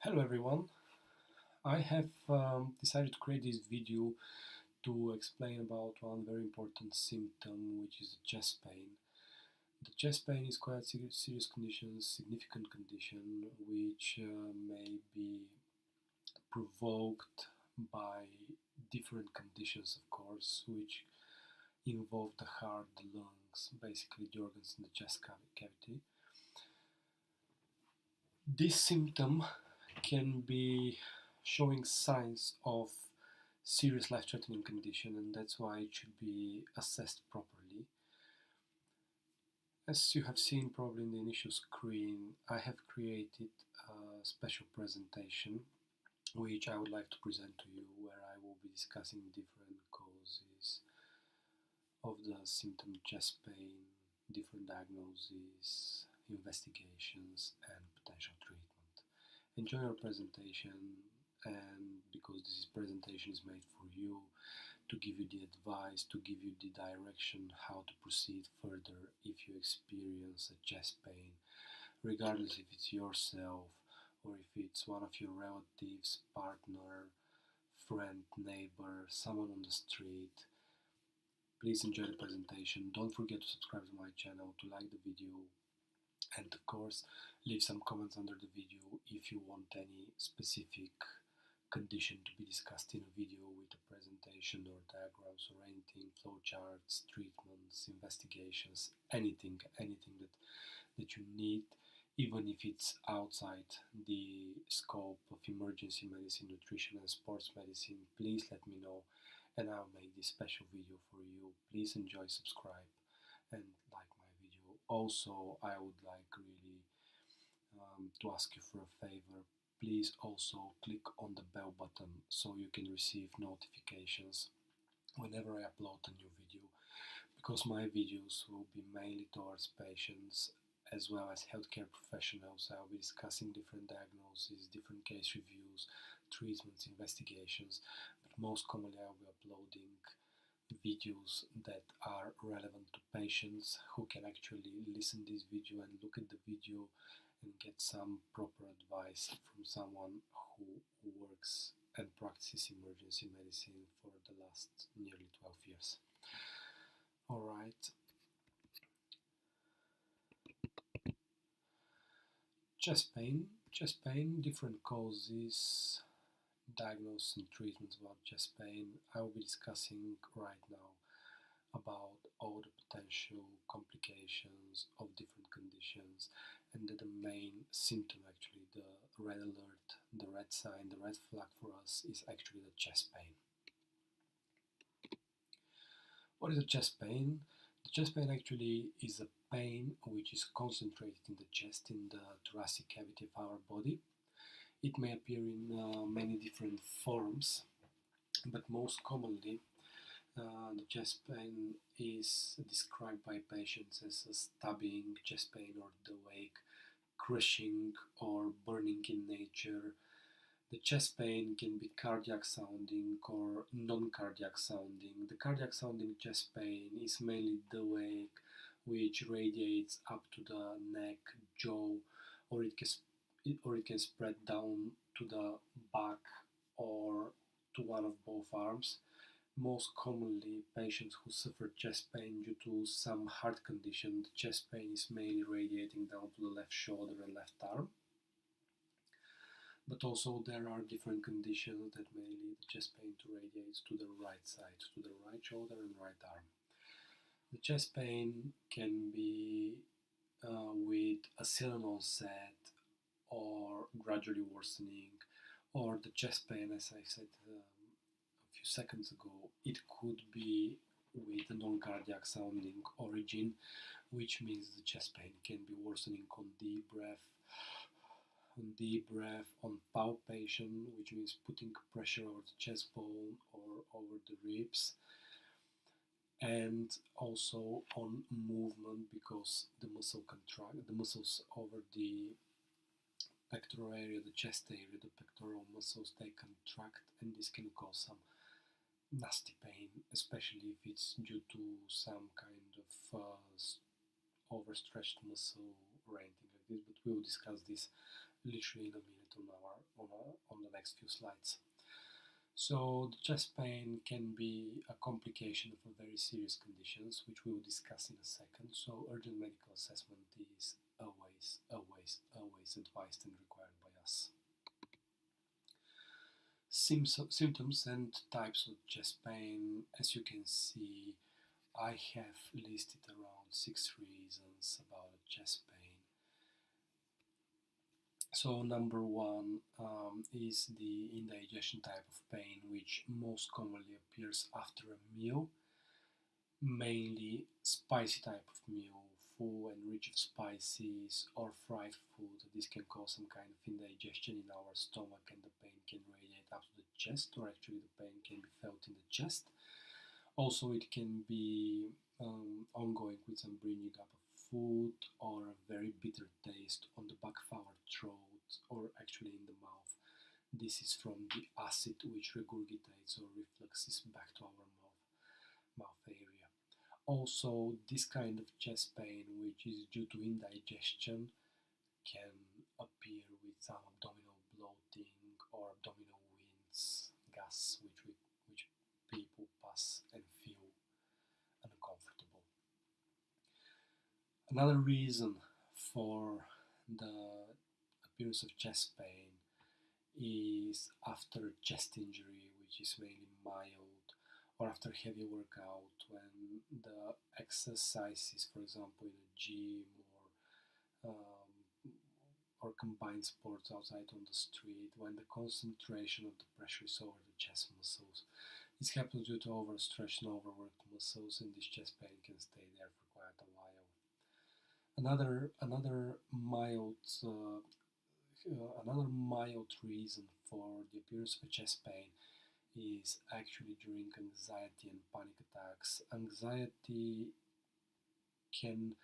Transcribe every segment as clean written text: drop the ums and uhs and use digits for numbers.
Hello everyone, I have decided to create this video to explain about one very important symptom, which is chest pain. The chest pain is quite a serious condition, significant condition, which may be provoked by different conditions, of course, which involve the heart, the lungs, basically the organs in the chest cavity. This symptom can be showing signs of serious life-threatening condition, and that's why it should be assessed properly. As you have seen probably in the initial screen, I have created a special presentation which I would like to present to you, where I will be discussing different causes of the symptom chest pain, different diagnoses, investigations, and potential treatment. Enjoy your presentation, and because this presentation is made for you, to give you the advice, to give you the direction how to proceed further if you experience a chest pain, regardless if it's yourself or if it's one of your relatives, partner, friend, neighbor, someone on the street. Please enjoy the presentation. Don't forget to subscribe to my channel, to like the video, and of course leave some comments under the video if you want any specific condition to be discussed in a video with a presentation or diagrams or anything, flowcharts, treatments, investigations, anything that you need, even if it's outside the scope of emergency medicine, nutrition and sports medicine. Please let me know and I'll make this special video for you. Please enjoy, subscribe and like my video. Also, I would like really to ask you for a favor. Please also click on the bell button so you can receive notifications whenever I upload a new video, because my videos will be mainly towards patients as well as healthcare professionals. I'll be discussing different diagnoses, different case reviews, treatments, investigations, but most commonly I'll be uploading videos that are relevant to patients who can actually listen to this video and look at the video and get some proper advice from someone who works and practices emergency medicine for the last nearly 12 years. Alright. Chest pain, different causes, diagnosis and treatments about chest pain. I will be discussing right now about all the potential complications of different conditions, and the main symptom, actually the red alert, the red sign, the red flag for us is actually the chest pain. What is a chest pain? The chest pain actually is a pain which is concentrated in the chest, in the thoracic cavity of our body. It may appear in many different forms, but most commonly the chest pain is described by patients as a stabbing chest pain or the wake, crushing or burning in nature. The chest pain can be cardiac sounding or non-cardiac sounding. The cardiac sounding chest pain is mainly the wake, which radiates up to the neck, jaw, or it can spread down to the back or to one of both arms. Most commonly, patients who suffer chest pain due to some heart condition, the chest pain is mainly radiating down to the left shoulder and left arm. But also there are different conditions that may lead the chest pain to radiate to the right side, to the right shoulder and right arm. The chest pain can be with a sudden onset or gradually worsening, or the chest pain, as I said a few seconds ago, it could be with a non-cardiac sounding origin, which means the chest pain can be worsening on deep breath, on palpation, which means putting pressure over the chest bone or over the ribs, and also on movement, because the muscles over the pectoral area, the chest area, the pectoral muscles, they contract, and this can cause some nasty pain, especially if it's due to some kind of overstretched muscle or anything like this, but we will discuss this literally in a minute on the next few slides. So the chest pain can be a complication of a very serious conditions, which we will discuss in a second. So urgent medical assessment is always advised and required by us. Symptoms and types of chest pain. As you can see, I have listed around 6 reasons about chest pain. So number one is the indigestion type of pain, which most commonly appears after a meal, mainly spicy type of meal, full and rich of spices or fried food. This can cause some kind of indigestion in our stomach, and the pain can radiate up to the chest, or actually the pain can be felt in the chest. Also, it can be ongoing with some bringing up of food or a very bitter taste on the back of our throat or actually in the mouth. This is from the acid which regurgitates or refluxes back to our mouth area. Also, this kind of chest pain, which is due to indigestion, can appear with some abdominal bloating or abdominal winds, gas, which people pass and feel uncomfortable. Another reason for the appearance of chest pain is after chest injury, which is mainly mild, or after heavy workout, when the exercises, for example, in a gym or combined sports outside on the street, when the concentration of the pressure is over the chest muscles. This happens due to overstretched and overworked muscles, and this chest pain can stay there for quite a while. Another mild reason for the appearance of a chest pain is actually during anxiety and panic attacks. Anxiety can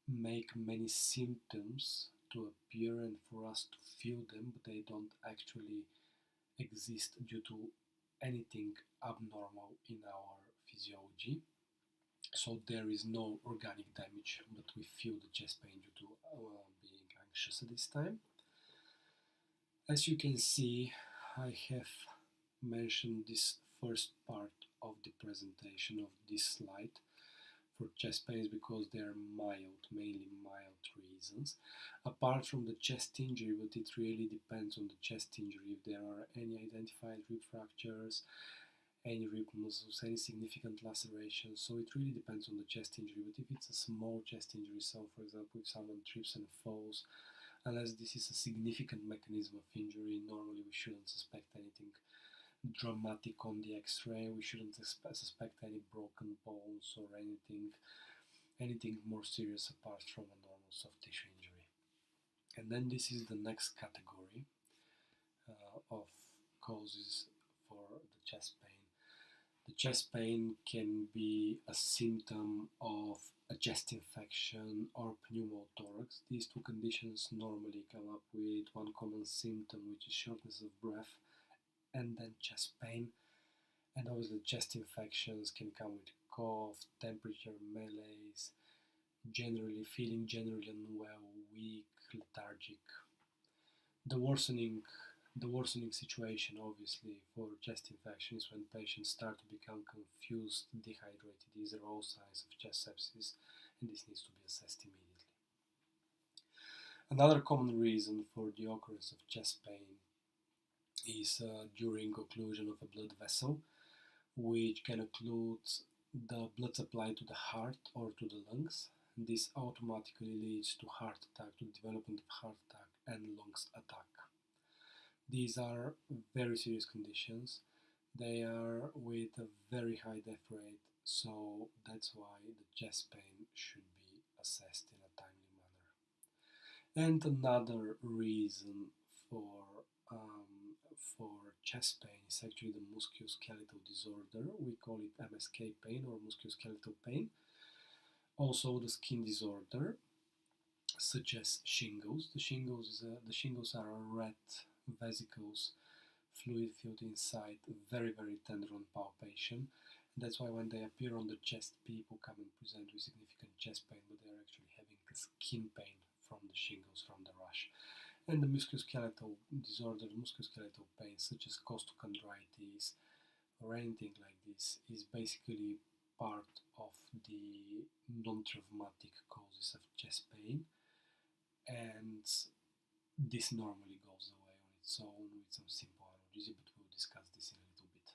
make many symptoms to appear and for us to feel them, but they don't actually exist due to anything abnormal in our physiology. So there is no organic damage, but we feel the chest pain due to being anxious at this time. As you can see, I have mentioned this first part of the presentation of this slide for chest pains because they are mild, mainly mild reasons. Apart from the chest injury, but it really depends on the chest injury. If there are any identified rib fractures, any rib muscles, any significant lacerations, so it really depends on the chest injury. But if it's a small chest injury, so for example if someone trips and falls, unless this is a significant mechanism of injury, normally we shouldn't suspect anything dramatic on the x-ray. We shouldn't suspect any broken bones or anything more serious apart from a normal soft tissue injury. And then this is the next category of causes for the chest pain. The chest pain can be a symptom of a chest infection or pneumothorax. These two conditions normally come up with one common symptom, which is shortness of breath and then chest pain. And obviously chest infections can come with cough, temperature, malaise, feeling generally unwell, weak, lethargic. The worsening situation obviously for chest infection is when patients start to become confused, dehydrated. These are all signs of chest sepsis, and this needs to be assessed immediately. Another common reason for the occurrence of chest pain is during occlusion of a blood vessel, which can occlude the blood supply to the heart or to the lungs. This automatically leads to heart attack, to the development of heart attack and lungs attack. These are very serious conditions. They are with a very high death rate, so that's why the chest pain should be assessed in a timely manner. And another reason for chest pain is actually the musculoskeletal disorder. We call it MSK pain or musculoskeletal pain. Also the skin disorder, such as shingles. The shingles are red vesicles, fluid filled inside, very tender on palpation. And that's why when they appear on the chest, people come and present with significant chest pain, but they're actually having a skin pain from the shingles, from the rash. And the musculoskeletal disorders, musculoskeletal pain, such as costochondritis or anything like this, is basically part of the non-traumatic causes of chest pain, and this normally goes away on its own with some simple analgesia, but we'll discuss this in a little bit.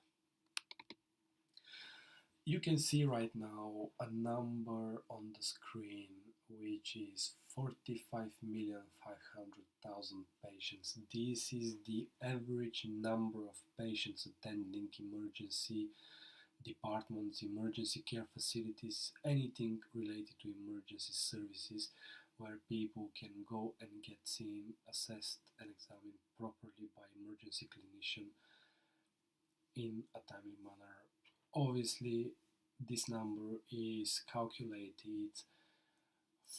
You can see right now a number on the screen, which is 45,500,000 patients. This is the average number of patients attending emergency departments, emergency care facilities, anything related to emergency services, where people can go and get seen, assessed, and examined properly by emergency clinician in a timely manner. Obviously, this number is calculated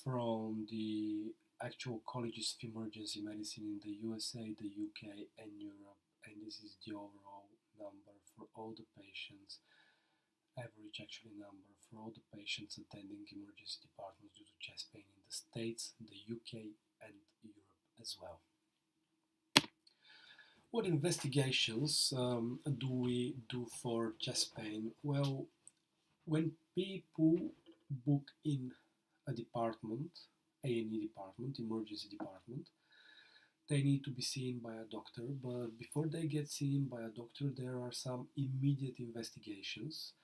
from the actual colleges of emergency medicine in the USA, the UK, and Europe, and this is the overall number for all the patients, average actually number for all the patients attending emergency departments due to chest pain in the States, the UK, and Europe as well. What investigations do we do for chest pain? Well, when people book in a department, A&E department, emergency department, they need to be seen by a doctor, but before they get seen by a doctor, there are some immediate investigations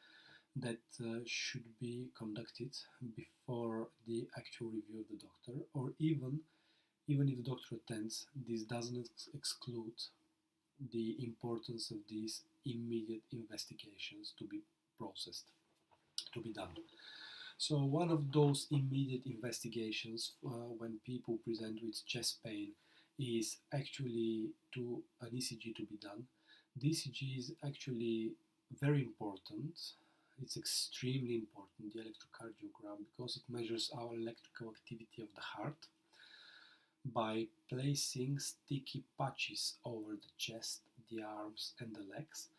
that should be conducted before the actual review of the doctor, or even if the doctor attends, this doesn't exclude the importance of these immediate investigations to be processed, to be done. So one of those immediate investigations when people present with chest pain is actually to an ECG to be done. The ECG is actually very important. It's extremely important, the electrocardiogram, because it measures our electrical activity of the heart by placing sticky patches over the chest, the arms, and the legs,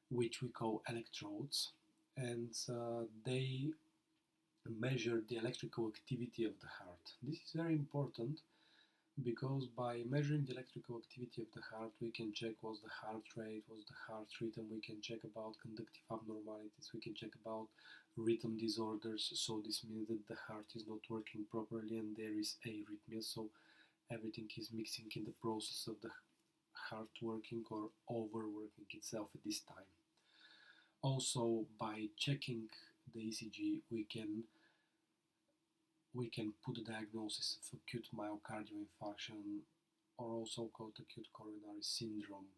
which we call electrodes, and they measure the electrical activity of the heart. This is very important because by measuring the electrical activity of the heart, we can check what's the heart rate, what's the heart rhythm, we can check about conductive abnormalities, we can check about rhythm disorders, so this means that the heart is not working properly and there is arrhythmia, so everything is mixing in the process of the heart working or overworking itself at this time. Also, by checking the ECG, we can put the diagnosis of acute myocardial infarction, or also called acute coronary syndrome,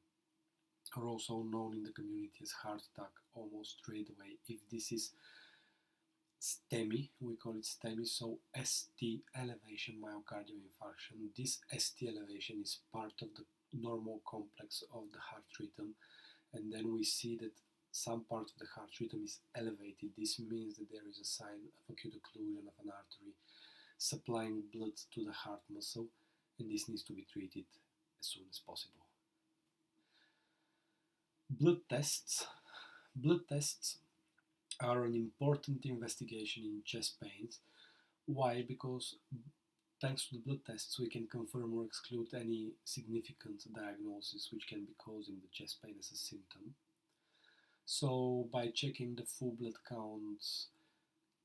or also known in the community as heart attack, almost straight away. If this is STEMI, we call it STEMI, so ST elevation myocardial infarction. This ST elevation is part of the normal complex of the heart rhythm, and then we see that some part of the heart rhythm is elevated. This means that there is a sign of acute occlusion of an artery supplying blood to the heart muscle, and this needs to be treated as soon as possible. Blood tests. Blood tests are an important investigation in chest pains. Why? Because thanks to the blood tests, we can confirm or exclude any significant diagnosis which can be causing the chest pain as a symptom. So by checking the full blood counts,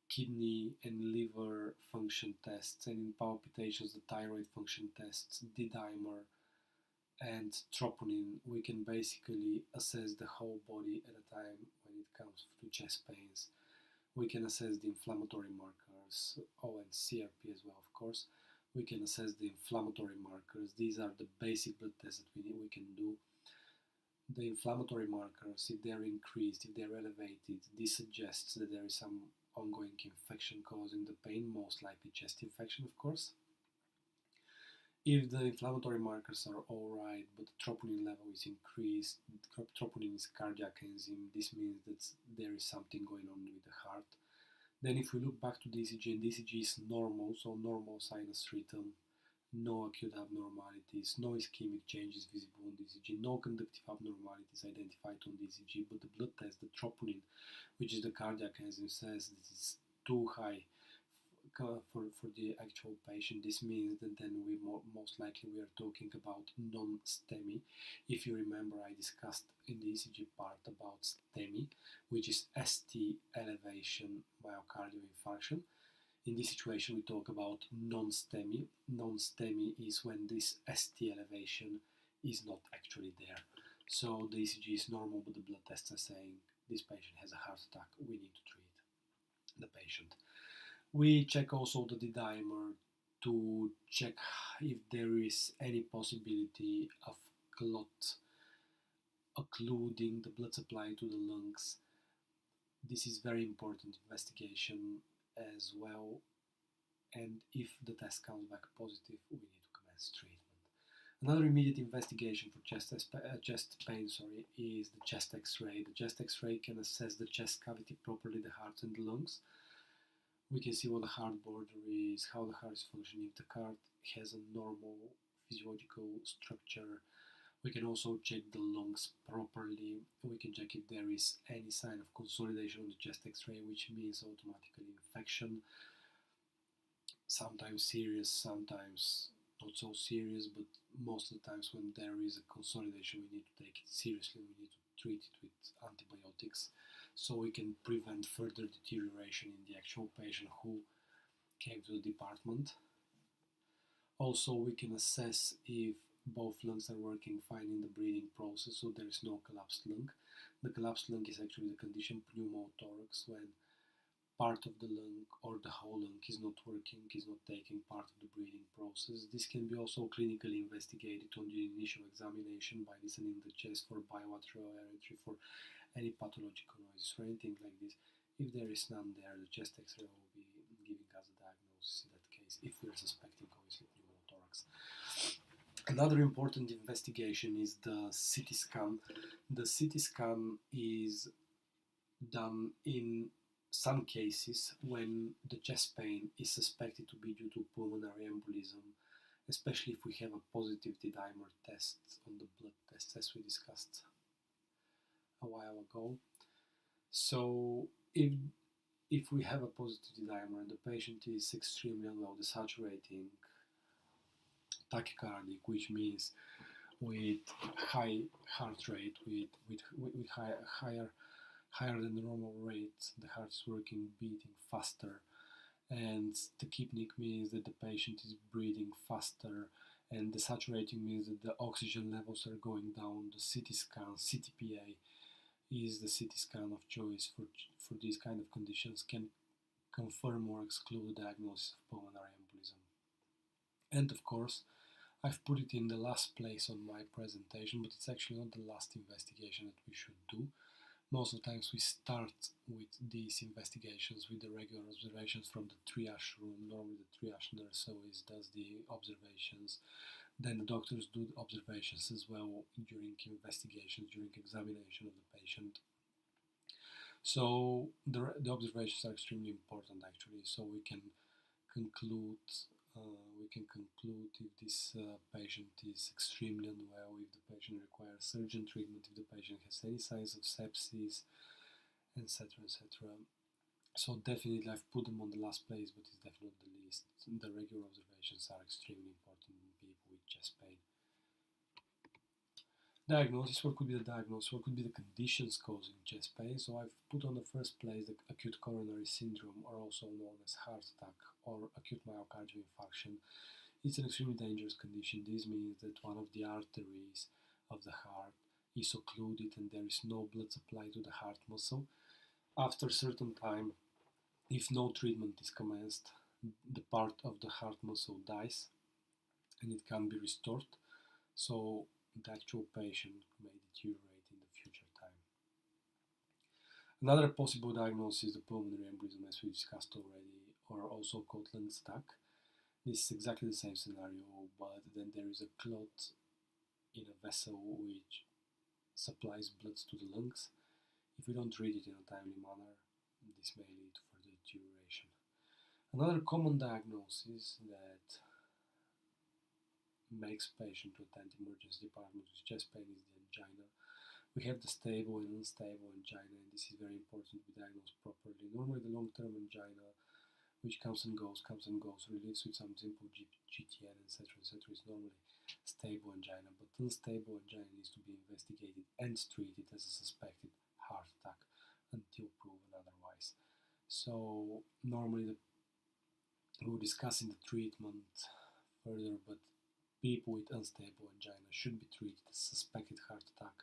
kidney and liver function tests, and in palpitations the thyroid function tests, D-dimer and troponin, we can basically assess the whole body at a time when it comes to chest pains. We can assess the inflammatory markers, and CRP as well, of course. We can assess the inflammatory markers. These are the basic blood tests that we can do. The inflammatory markers, if they're increased, if they're elevated, this suggests that there is some ongoing infection causing the pain, most likely chest infection, of course. If the inflammatory markers are alright, but the troponin level is increased, troponin is cardiac enzyme, this means that there is something going on with the heart. Then if we look back to the ECG, and the ECG is normal, so normal sinus rhythm, no acute abnormalities, no ischemic changes visible on the ECG, no conductive abnormalities identified on the ECG, but the blood test, the troponin, which is the cardiac enzyme, says that it's too high, for the actual patient. This means that then most likely we are talking about non-STEMI. If you remember, I discussed in the ECG part about STEMI, which is ST elevation myocardial infarction. In this situation, we talk about non-STEMI. Non-STEMI is when this ST elevation is not actually there. So the ECG is normal, but the blood tests are saying this patient has a heart attack, we need to treat the patient. We check also the D-dimer to check if there is any possibility of clot occluding the blood supply to the lungs. This is very important investigation as well, and if the test comes back positive, we need to commence treatment. Another immediate investigation for chest pain is the chest X-ray. The chest X-ray can assess the chest cavity properly, the heart and the lungs. We can see what the heart border is, how the heart is functioning, if the heart has a normal physiological structure. We can also check the lungs properly. We can check if there is any sign of consolidation on the chest X-ray, which means automatically infection. Sometimes serious, sometimes not so serious, but most of the times when there is a consolidation, we need to take it seriously. We need to treat it with antibiotics so we can prevent further deterioration in the actual patient who came to the department. Also, we can assess if both lungs are working fine in the breathing process, so there is no collapsed lung. The collapsed lung is actually the condition pneumothorax, when part of the lung or the whole lung is not working, is not taking part of the breathing process. This can be also clinically investigated on the initial examination by listening to the chest for bioarteriometry, for any pathological noises or anything like this. If there is none there, the chest X-ray will be giving us a diagnosis in that case, if we are suspecting obviously pneumothorax. Another important investigation is the CT scan. The CT scan is done in some cases when the chest pain is suspected to be due to pulmonary embolism, especially if we have a positive D-dimer test on the blood test, as we discussed a while ago. So if we have a positive D-dimer and the patient is extremely unwell, desaturating, tachycardic, which means with high heart rate, with higher than the normal rate, the heart is working, beating faster, and tachypneic means that the patient is breathing faster, and desaturating means that the oxygen levels are going down. The CT scan, CTPA, is the CT scan of choice for these kind of conditions, can confirm or exclude the diagnosis of pulmonary embolism. And of course, I've put it in the last place on my presentation, but it's actually not the last investigation that we should do. Most of the times we start with these investigations with the regular observations from the triage room. Normally the triage nurse always does the observations. Then the doctors do the observations as well during investigations, during examination of the patient. So the observations are extremely important actually, so we can conclude if this patient is extremely unwell, if the patient requires urgent treatment, if the patient has any signs of sepsis, etc., etc. So definitely I've put them on the last place, but it's definitely not the least. The regular observations are extremely important in people with chest pain. Diagnosis, what could be the diagnosis? What could be the conditions causing chest pain? So I've put on the first place the acute coronary syndrome, or also known as heart attack or acute myocardial infarction. It's an extremely dangerous condition. This means that one of the arteries of the heart is occluded and there is no blood supply to the heart muscle. After a certain time, if no treatment is commenced, the part of the heart muscle dies and it can be restored. So the actual patient may deteriorate in the future time. Another possible diagnosis is the pulmonary embolism, as we discussed already, or also called lung attack. This is exactly the same scenario, but then there is a clot in a vessel which supplies blood to the lungs. If we don't treat it in a timely manner, this may lead to further deterioration. Another common diagnosis that makes patient to attend emergency department with chest pain is the angina. We have the stable and unstable angina, and this is very important to be diagnosed properly. Normally the long-term angina, which comes and goes, relieves with some simple GTN, etc., etc., is normally stable angina, but unstable angina needs to be investigated and treated as a suspected heart attack until proven otherwise. So normally we'll discuss in the treatment further, but people with unstable angina should be treated as suspected heart attack.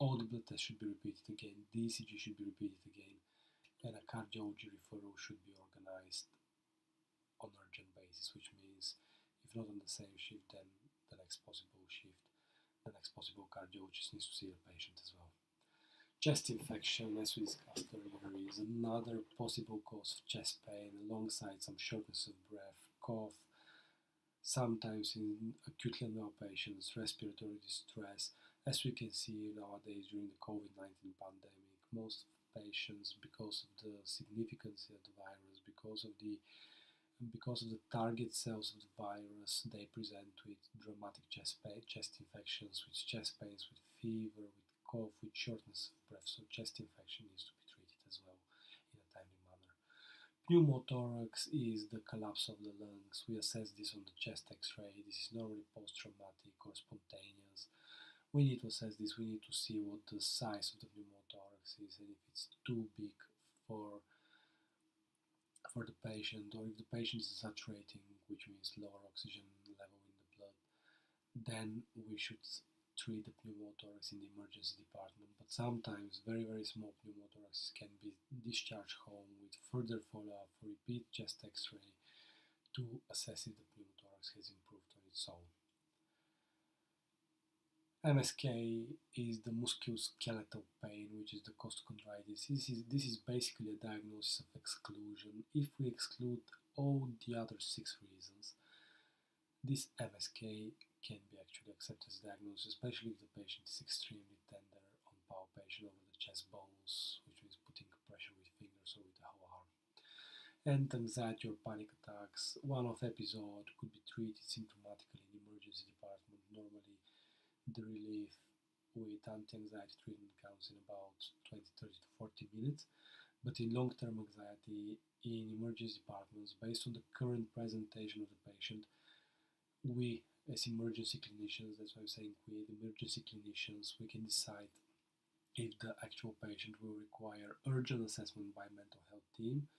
All the blood tests should be repeated again, the ECG should be repeated again, and a cardiology referral should be organized on urgent basis, which means if not on the same shift, then the next possible shift, the next possible cardiologist needs to see the patient as well. Chest infection, as we discussed earlier, is another possible cause of chest pain alongside some shortness of breath, cough, sometimes in acutely unwell patients, respiratory distress. As we can see nowadays during the COVID-19 pandemic, most patients, because of the significance of the virus, because of the target cells of the virus, they present with dramatic chest infections, with chest pains, with fever, with cough, with shortness of breath. So chest infection needs to be treated as well in a timely manner. Pneumothorax is the collapse of the lungs. We assess this on the chest X-ray. This is normally post-traumatic or spontaneous. We need to assess this. We need to see what the size of the pneumothorax is, and if it's too big for the patient, or if the patient is saturating, which means lower oxygen level in the blood, then we should treat the pneumothorax in the emergency department. But sometimes very, very small pneumothorax can be discharged home with further follow-up, repeat chest X-ray to assess if the pneumothorax has improved on its own. MSK is the musculoskeletal pain, which is the costochondritis. This is basically a diagnosis of exclusion. If we exclude all the other 6 reasons, this MSK can be actually accepted as a diagnosis, especially if the patient is extremely tender on palpation over the chest bones, which means putting pressure with fingers or with the whole arm. And anxiety or panic attacks. One-off episode could be treated symptomatically in the emergency department. Normally, the relief with anti-anxiety treatment comes in about 20, 30 to 40 minutes. But in long-term anxiety, in emergency departments, based on the current presentation of the patient, we, as emergency clinicians, that's why I'm saying we, the emergency clinicians, we can decide if the actual patient will require urgent assessment by mental health team,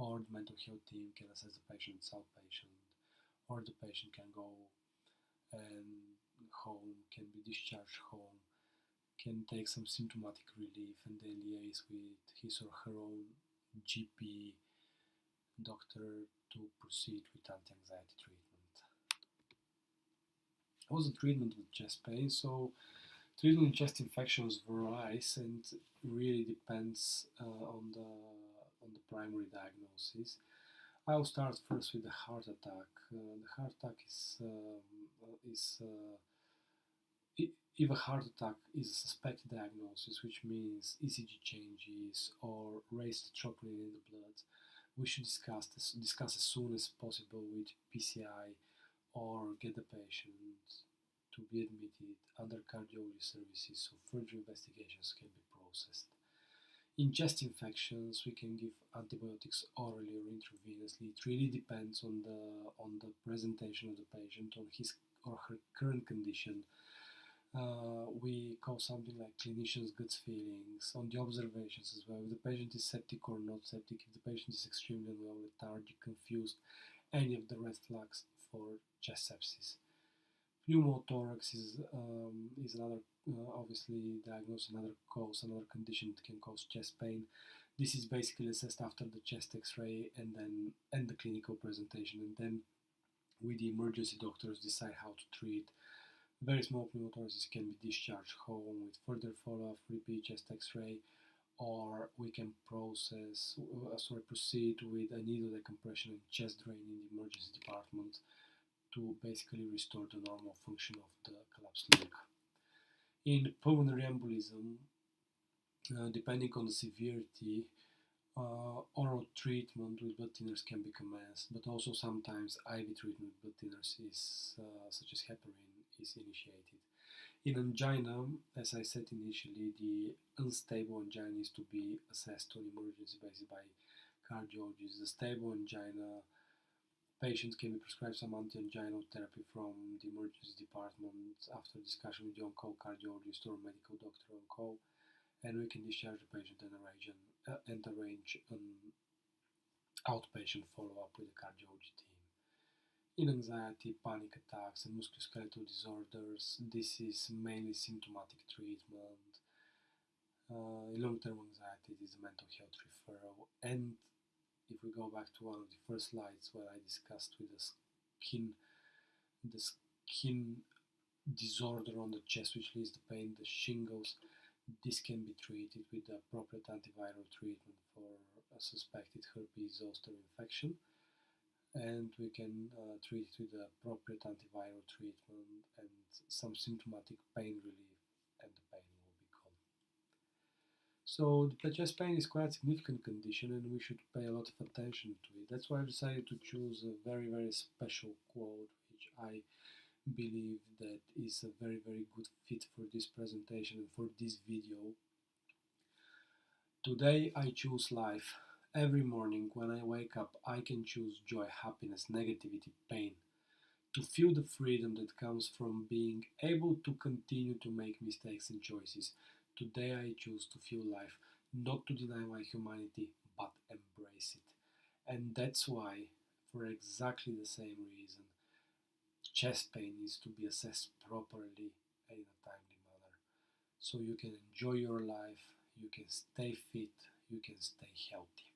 or the mental health team can assess the patient as outpatient, or the patient can go and home, can be discharged home, can take some symptomatic relief, and then liaise with his or her own GP doctor to proceed with anti-anxiety treatment. What's the treatment of chest pain? So treatment in chest infections varies and really depends on the primary diagnosis. I'll start first with the heart attack. The heart attack is if a heart attack is a suspected diagnosis, which means ECG changes or raised troponin in the blood, we should discuss as soon as possible with PCI, or get the patient to be admitted under cardiology services so further investigations can be processed. In chest infections, we can give antibiotics orally or intravenously. It really depends on the presentation of the patient, on his or her current condition. We call something like clinician's gut feelings, on the observations as well. If the patient is septic or not septic, if the patient is extremely unwell, lethargic, confused, any of the red flags for chest sepsis. Pneumothorax is another, obviously diagnosed, another cause, another condition that can cause chest pain. This is basically assessed after the chest X-ray and the clinical presentation, and then we, the emergency doctors, decide how to treat. Very small pneumothorax can be discharged home with further follow-up, repeat chest X-ray, or we can proceed with a needle decompression and chest drain in the emergency department to basically restore the normal function of the collapsed lung. In pulmonary embolism, depending on the severity, oral treatment with blood thinners can be commenced, but also sometimes IV treatment with blood thinners such as heparin is initiated. In angina, as I said initially, the unstable angina is to be assessed on emergency basis by cardiologist. The stable angina patients can be prescribed some anti-anginal therapy from the emergency department after discussion with the on-call cardiologist or medical doctor on call, and we can discharge the patient and arrange an outpatient follow-up with the cardiology team. In anxiety, panic attacks, and musculoskeletal disorders, this is mainly symptomatic treatment. In long-term anxiety, it is a mental health referral. And if we go back to one of the first slides where I discussed with the skin disorder on the chest, which leads to pain, the shingles, this can be treated with the appropriate antiviral treatment for a suspected herpes zoster infection. And we can treat it with the appropriate antiviral treatment and some symptomatic pain relief, and the pain will be gone. So the chest pain is quite a significant condition, and we should pay a lot of attention to it. That's why I decided to choose a very, very special quote, which I believe that is a very, very good fit for this presentation and for this video. Today I choose life. Every morning when I wake up, I can choose joy, happiness, negativity, pain. To feel the freedom that comes from being able to continue to make mistakes and choices. Today I choose to feel life, not to deny my humanity, but embrace it. And that's why, for exactly the same reason, chest pain needs to be assessed properly and in a timely manner. So you can enjoy your life, you can stay fit, you can stay healthy.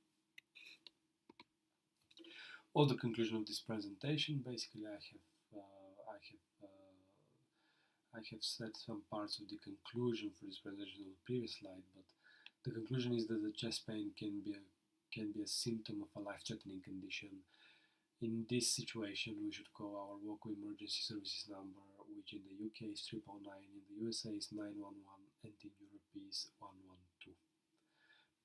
Well, the conclusion of this presentation, basically I have said some parts of the conclusion for this presentation on the previous slide, but the conclusion is that the chest pain can be a symptom of a life-threatening condition. In this situation, we should call our local emergency services number, which in the UK is 999, in the USA is 911, and in Europe is 112.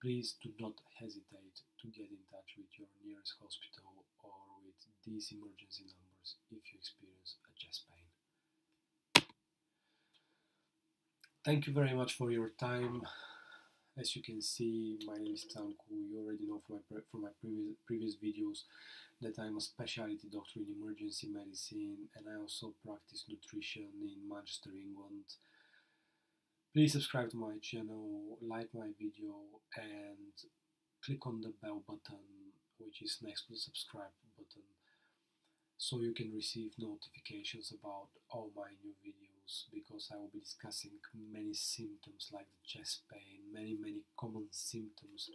Please do not hesitate to get in touch with your nearest hospital or with these emergency numbers if you experience a chest pain. Thank you very much for your time. As you can see, my name is Tanku. You already know from my previous videos that I'm a specialty doctor in emergency medicine, and I also practice nutrition in Manchester, England. Please subscribe to my channel, like my video, and click on the bell button, which is next to the subscribe button, so you can receive notifications about all my new videos, because I will be discussing many symptoms like the chest pain, many common symptoms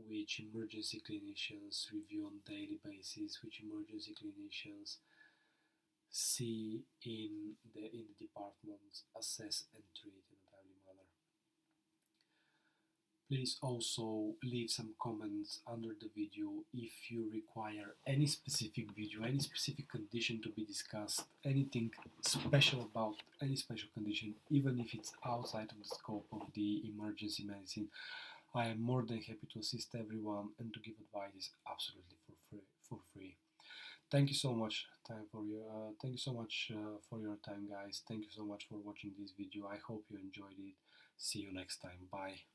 which emergency clinicians review on a daily basis, which emergency clinicians see in the department, assess and treat in a timely manner. Please also leave some comments under the video if you require any specific video, any specific condition to be discussed, anything special about any special condition, even if it's outside of the scope of the emergency medicine. I am more than happy to assist everyone and to give advice absolutely for free. Thank you so much for your time, guys. Thank you so much for watching this video. I hope you enjoyed it. See you next time. Bye.